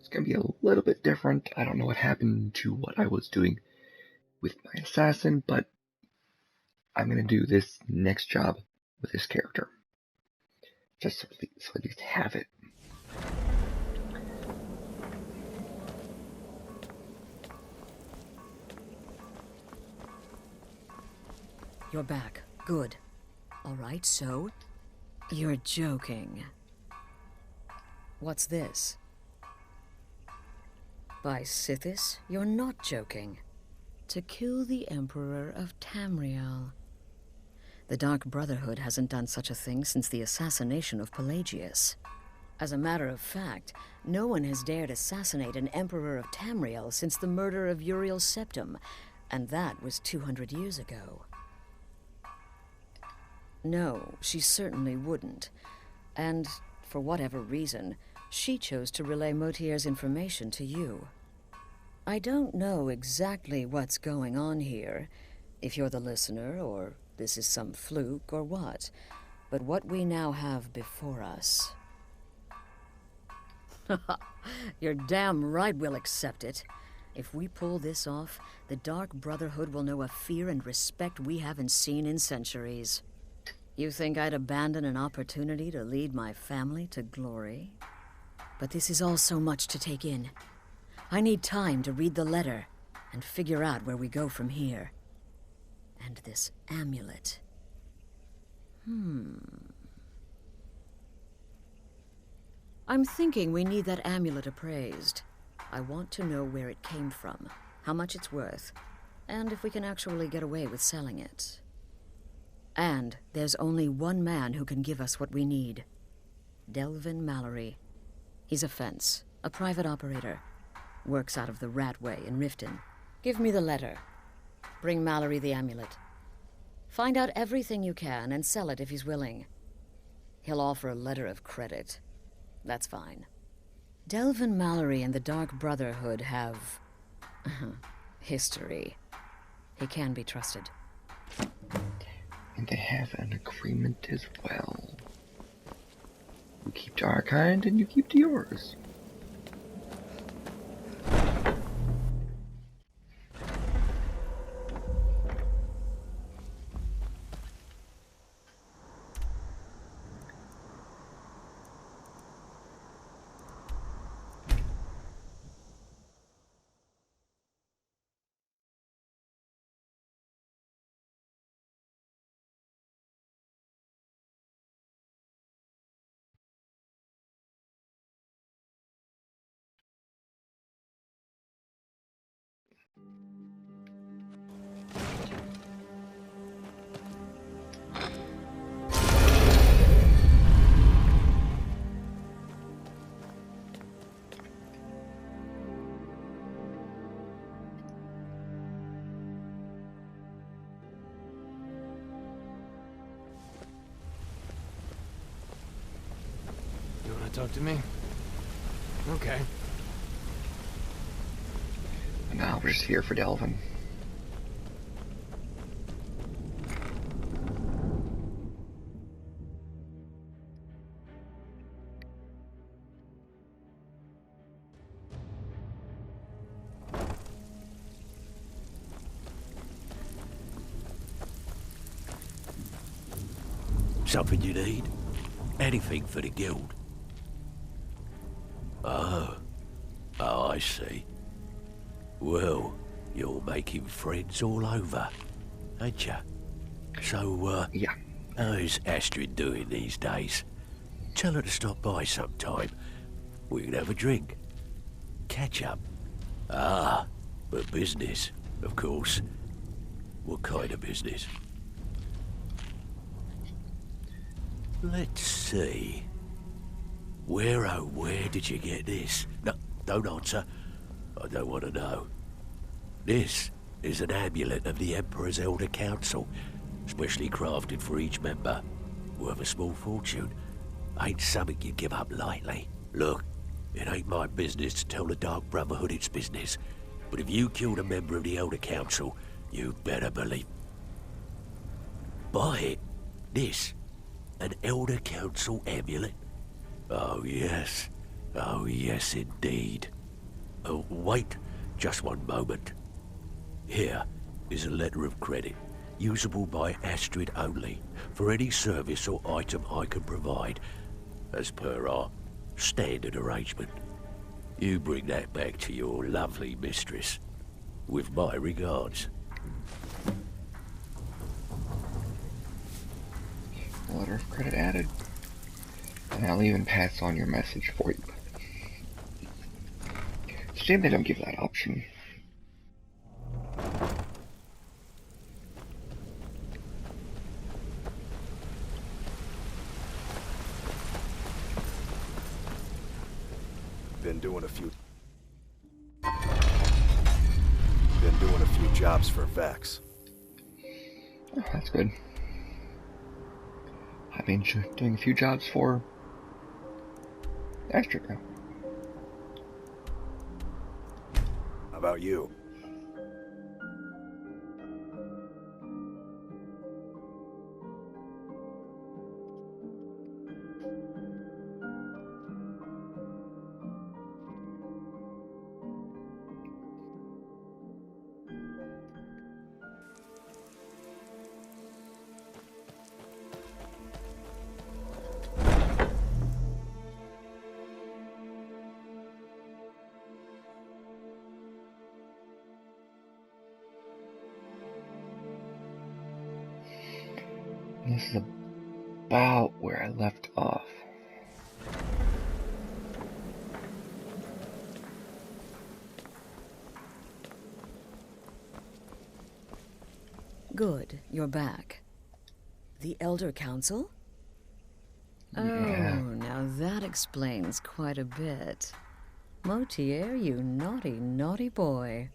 It's going to be a little bit different. I don't know what happened to what I was doing with my assassin, but I'm going to do this next job with this character. Just so at least have it. You're back. Good. All right, so? You're joking. What's this? By Sithis, you're not joking. To kill the Emperor of Tamriel. The Dark Brotherhood hasn't done such a thing since the assassination of Pelagius. As a matter of fact, no one has dared assassinate an Emperor of Tamriel since the murder of Uriel Septim, and that was 200 years ago. No, she certainly wouldn't. And, for whatever reason, she chose to relay Motier's information to you. I don't know exactly what's going on here, if you're the listener, or this is some fluke, or what. But what we now have before us... You're damn right we'll accept it. If we pull this off, the Dark Brotherhood will know a fear and respect we haven't seen in centuries. You think I'd abandon an opportunity to lead my family to glory? But this is all so much to take in. I need time to read the letter and figure out where we go from here. And this amulet. I'm thinking we need that amulet appraised. I want to know where it came from, how much it's worth, and if we can actually get away with selling it. And there's only one man who can give us what we need. Delvin Mallory. He's a fence, a private operator. Works out of the Ratway in Riften. Give me the letter. Bring Mallory the amulet. Find out everything you can and sell it if he's willing. He'll offer a letter of credit. That's fine. Delvin Mallory and the Dark Brotherhood have... history. He can be trusted. And they have an agreement as well. You keep to our kind, and you keep to yours. Talk to me? Okay. Now we're just here for Delvin. Something you need? Anything for the guild? Oh, I see. Well, you're making friends all over, ain't ya? So, Yeah. how's Astrid doing these days? Tell her to stop by sometime. We can have a drink. Catch up. Ah, but business, of course. What kind of business? Let's see. Where, oh, where did you get this? No, don't answer. I don't want to know. This is an amulet of the Emperor's Elder Council, specially crafted for each member. Worth a small fortune. Ain't something you give up lightly. Look, it ain't my business to tell the Dark Brotherhood its business, but if you killed a member of the Elder Council, you'd better believe... Buy it. This. An Elder Council amulet. Oh yes indeed. Wait just one moment. Here is a letter of credit, usable by Astrid only, for any service or item I can provide, as per our standard arrangement. You bring that back to your lovely mistress, with my regards. Letter of credit added. And I'll even pass on your message for you. It's a shame they don't give that option. Been doing a few jobs for Vex. Oh, that's good. I've been doing a few jobs for Astrid now. How about you? This is about where I left off. Good, you're back. The Elder Council? Yeah. Oh, now that explains quite a bit. Motier, you naughty, naughty boy.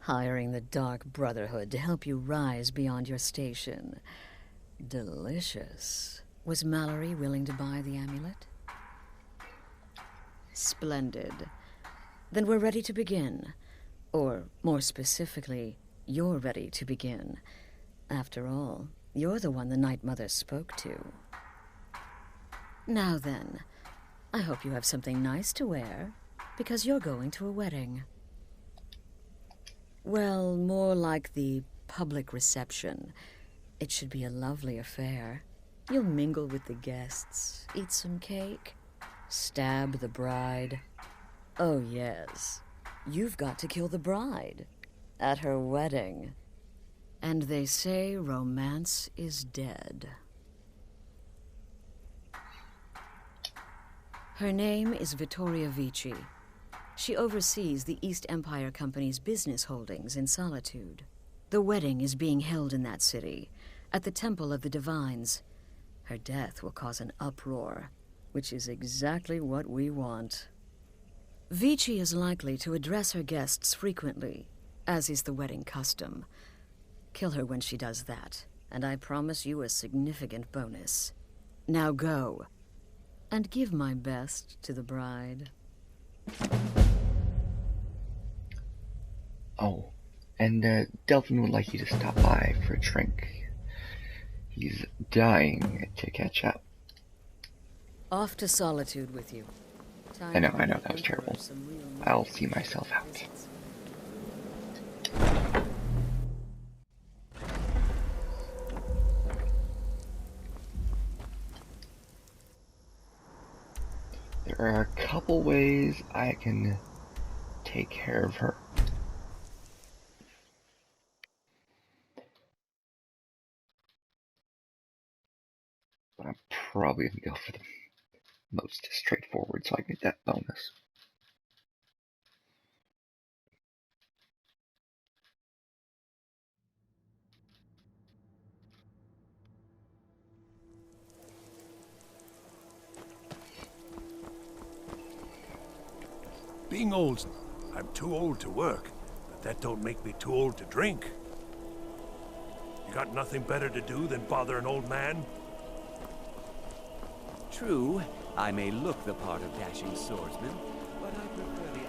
Hiring the Dark Brotherhood to help you rise beyond your station. Delicious. Was Mallory willing to buy the amulet? Splendid. Then we're ready to begin. Or, more specifically, you're ready to begin. After all, you're the one the Night Mother spoke to. Now then, I hope you have something nice to wear, because you're going to a wedding. Well, more like the public reception. It should be a lovely affair. You'll mingle with the guests, eat some cake, stab the bride. Oh yes, you've got to kill the bride at her wedding. And they say romance is dead. Her name is Vittoria Vici. She oversees the East Empire Company's business holdings in Solitude. The wedding is being held in that city, at the Temple of the Divines. Her death will cause an uproar, which is exactly what we want. Vici is likely to address her guests frequently, as is the wedding custom. Kill her when she does that, and I promise you a significant bonus. Now go, and give my best to the bride. Oh, and Delvin would like you to stop by for a drink. He's dying to catch up. Off to Solitude with you. I know, that was terrible. I'll see myself out. There are a couple ways I can take care of her. But I'm probably going to go for the most straightforward so I can get that bonus. Being old, I'm too old to work, but that don't make me too old to drink. You got nothing better to do than bother an old man? True, I may look the part of dashing swordsman, but I prefer the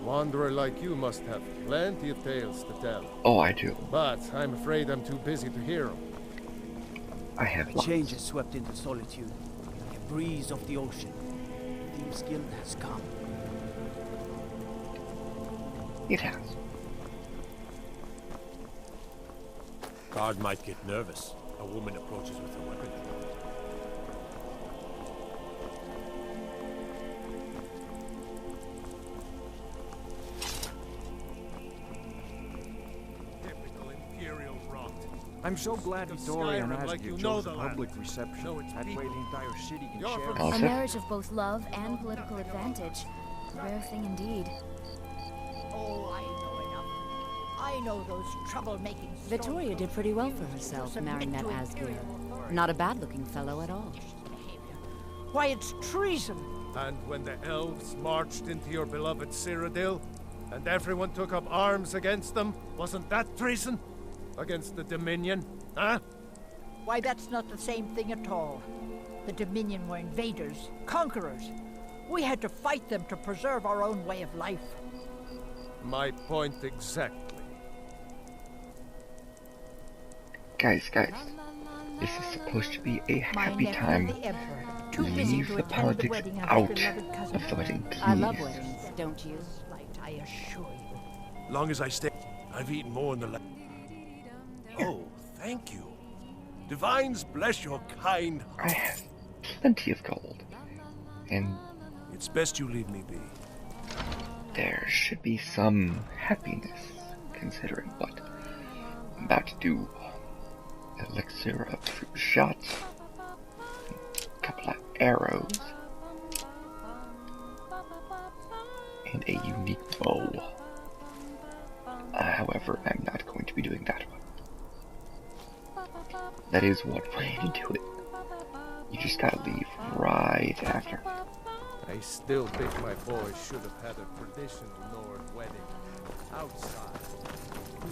Wanderer like you must have plenty of tales to tell. Oh, I do. But I'm afraid I'm too busy to hear them. I have lots. Change has swept into Solitude, like a breeze of the ocean. Thieves Guild has come. It has. Guard might get nervous. A woman approaches with a weapon. Typical Imperial rot. I'm so glad To Victoria and Skyrim like Asgeir you know chose a the land. public reception. Know its That way people. the entire city can You're share from it. All A set? marriage of both love and political advantage. Rare thing indeed. Oh, I know enough. I know those troublemaking Victoria did pretty well for herself, marrying that Asgeir. Not a bad-looking fellow at all. Why, it's treason. And when the elves marched into your beloved Cyrodiil, and everyone took up arms against them, wasn't that treason? Against the Dominion, huh? Why, that's not the same thing at all. The Dominion were invaders, conquerors. We had to fight them to preserve our own way of life. My point exactly. Guys, this is supposed to be a My happy nephew, time. the Emperor, too busy Leave to the attend the politics wedding of out his beloved cousin. of the wedding, please. I love weddings, don't you? Slight, I assure you. Long as I stay, I've eaten more in the last. Oh, thank you. Divines bless your kind. I have plenty of gold. And It's best you leave me be. there should be some happiness, considering what I'm about to do. Elixir of true shots, a couple of arrows, and a unique bow. However, I'm not going to be doing that one. That is one way to do it. You just gotta leave right after. I still think my boy should have had a traditional Nord wedding. Outside.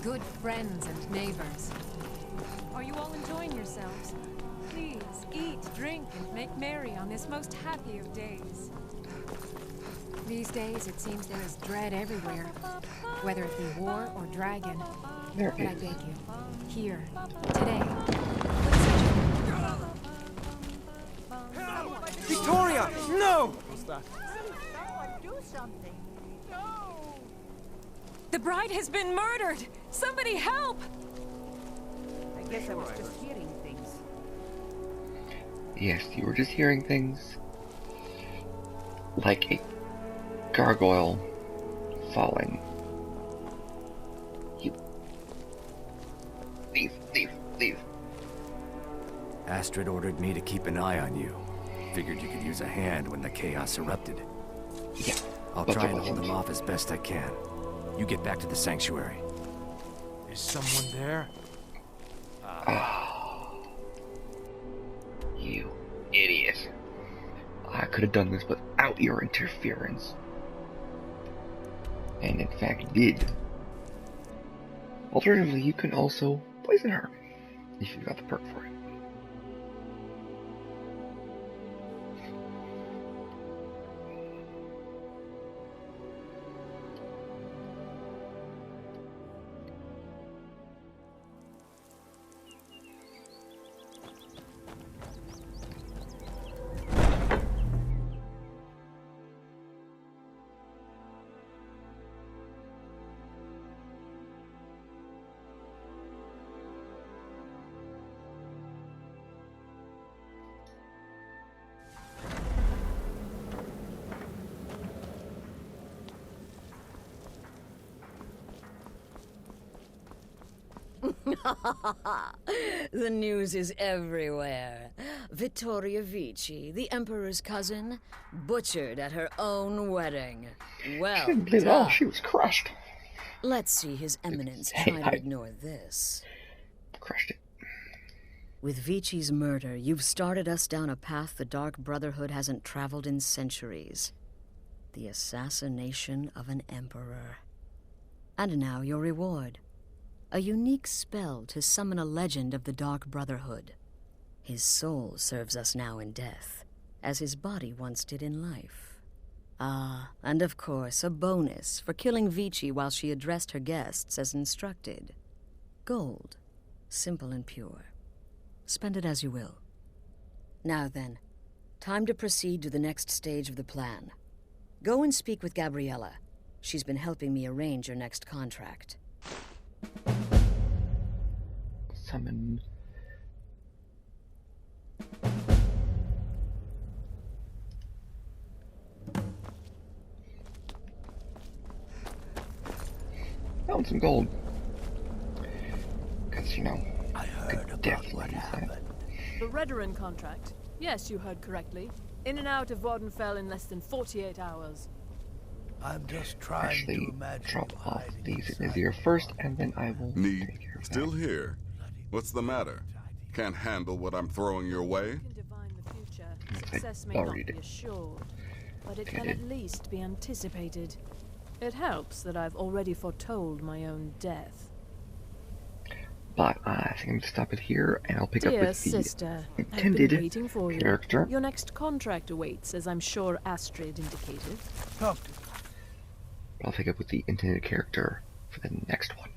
Good friends and neighbors. Are you all enjoying yourselves? Please, eat, drink, and make merry on this most happy of days. These days, it seems there is dread everywhere, whether it be war or dragon. There But I is. beg you, here, today, Victoria! No! Someone do something. No! the bride has been murdered! Somebody help! I guess I was just hearing things. Yes, you were just hearing things like a gargoyle falling. You leave. Astrid ordered me to keep an eye on you. Figured you could use a hand when the chaos erupted. Yeah, I'll but try there and hold wasn't. them off as best I can. You get back to the sanctuary. Is someone there? You idiot. I could have done this without your interference. And in fact did. Alternatively, you can also poison her, if you got the perk for it. The news is everywhere. Vittoria Vici, the Emperor's cousin, butchered at her own wedding. Well She didn't bleed at all. done. She was crushed. Let's see His Eminence Hey, try I- to ignore this. Crushed it. With Vici's murder, you've started us down a path the Dark Brotherhood hasn't traveled in centuries. The assassination of an emperor. And now your reward. A unique spell to summon a legend of the Dark Brotherhood. His soul serves us now in death, as his body once did in life. Ah, and of course, a bonus for killing Vici while she addressed her guests as instructed. Gold. Simple and pure. Spend it as you will. Now then, Time to proceed to the next stage of the plan. Go and speak with Gabriella. She's been helping me arrange your next contract. Summon. Found some gold. Because, you know, I could heard about definitely what use that. happened. The Redoran contract. Yes, you heard correctly. In and out of Vardenfell in less than 48 hours. I'm just trying Actually, to imagine drop you off hiding these in inside his ear the first, wall. and then I will Need. take care of Still that. here. What's the matter? Can't handle what I'm throwing your way? You can divine the future. I Success may not already be did. assured, but it I can did. at least be anticipated. It helps that I've already foretold my own death. But I think I'm going to stop it here, and I'll pick up Dear with the sister, I've been intended waiting for you. character. Your next contract awaits, as I'm sure Astrid indicated. Talk to I'll pick up with the intended character for the next one.